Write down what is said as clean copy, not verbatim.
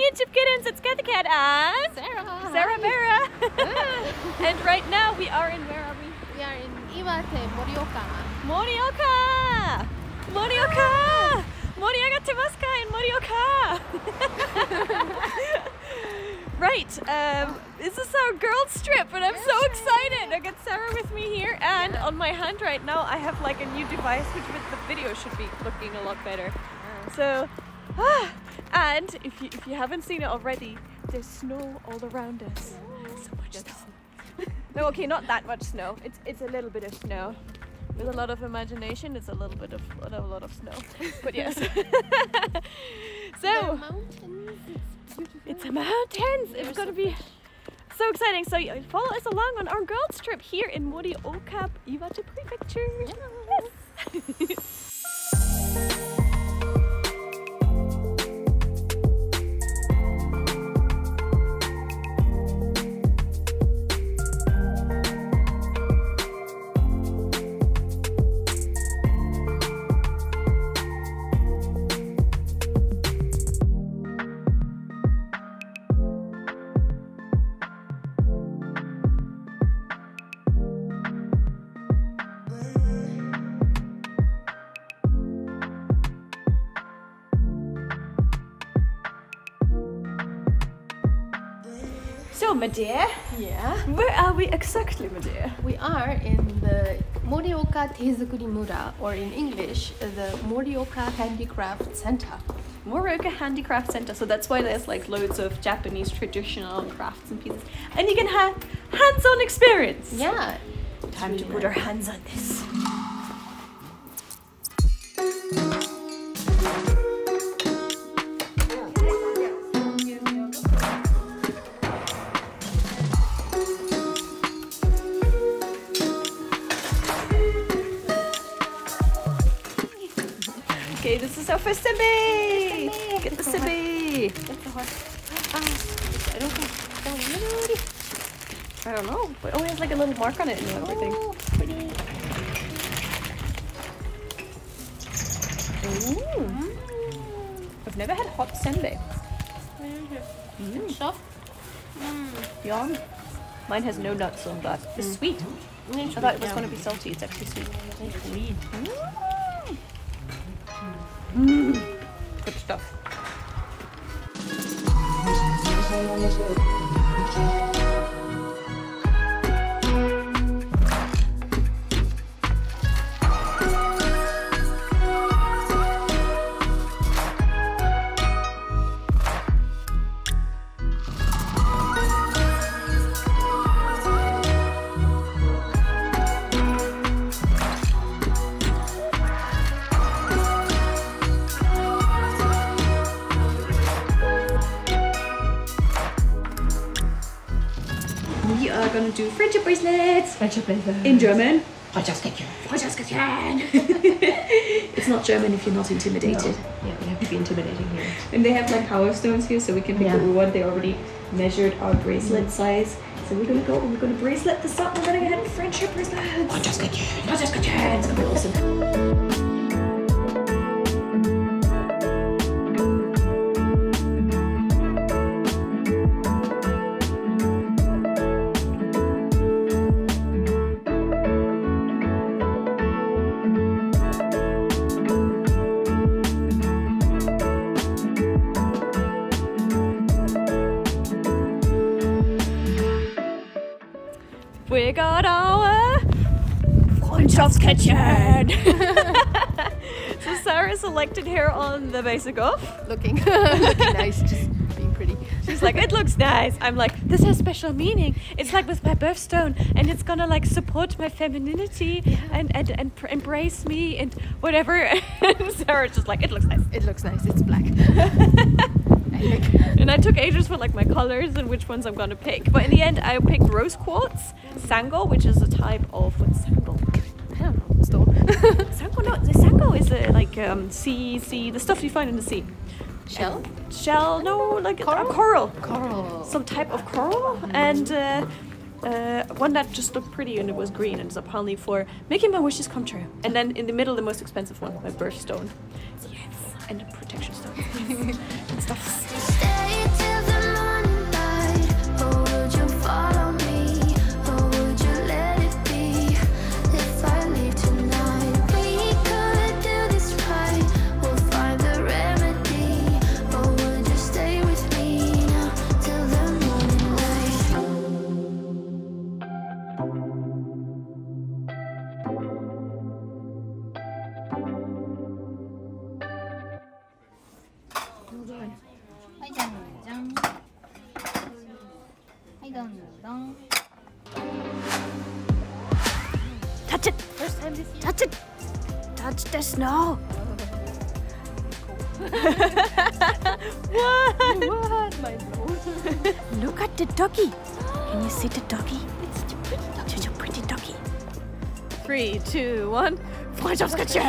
YouTube kittens, it's Kat the Cat and Sarah Vera. And right now we are in, where are we? We are in Iwate, Morioka. Morioka! Morioka! Morioka Temaska in Morioka! Right, this is our girls trip and I'm so excited. I got Sarah with me here and on my hand right now I have like a new device which with the video should be looking a lot better. So, and if you haven't seen it already, there's snow all around us. So much snow. No, okay, not that much snow. It's a little bit of snow. With a lot of imagination, it's a little bit of a lot of snow. But yes. So it's a mountains. It's gonna be so exciting. So follow us along on our girls trip here in Morioka, Iwate Prefecture. Yes. So, my dear, where are we exactly, my dear? We are in the Morioka Teizukuri Mura, or in English, the Morioka Handicraft Center. Morioka Handicraft Center, so that's why there's like loads of Japanese traditional crafts and pieces. And you can have hands-on experience. Yeah. Time to put our hands on this. Okay, this is our first sibi! Get the sibi! Get the horse. I don't know, but it only has like a little mark on it and everything. Pretty. Ooh. I've never had hot senbei. Soft. Yum. Mine has no nuts on that. It's sweet. I thought it was going to be salty. It's actually sweet. Sweet. Good stuff. We are gonna do friendship bracelets. Friendship bracelets. In German. Freundschaftsketchen. It's not German if you're not intimidated. No. Yeah, we have to be intimidating here. And they have like power stones here, so we can pick what we want. They already measured our bracelet size. So we're gonna go and we're gonna bracelet this up. We're gonna get friendship bracelets. Freundschaftsketchen. It's gonna be awesome. We got our Freundschaftsketchen. So Sarah selected here on the basic off. Looking nice, just being pretty. She's like, it looks nice. I'm like, this has special meaning. It's like with my birthstone, and it's gonna like support my femininity and embrace me and whatever. And Sarah's just like, it looks nice. It looks nice. It's black. And I took ages for like my colors and which ones I'm gonna pick. But in the end, I picked rose quartz, sango, which is a type of what's sango? I don't know. Stone. Sango, no, the sango is like sea, the stuff you find in the sea. Shell? Shell, no, like Coral? a coral. Coral. Some type of coral, and one that just looked pretty and it was green, and it's apparently for making my wishes come true. And then in the middle, the most expensive one, my birthstone. Yes, and the protection stone and stuff. はい、じゃんじゃん。はい、どんどん。 Touch it! First time this year. Touch it! Touch the snow! What? What? My nose. Look at the doggy! Can you see the doggy? It's such a pretty dog. Such a pretty doggy. 3, 2, 1. Freundschaftskutsche!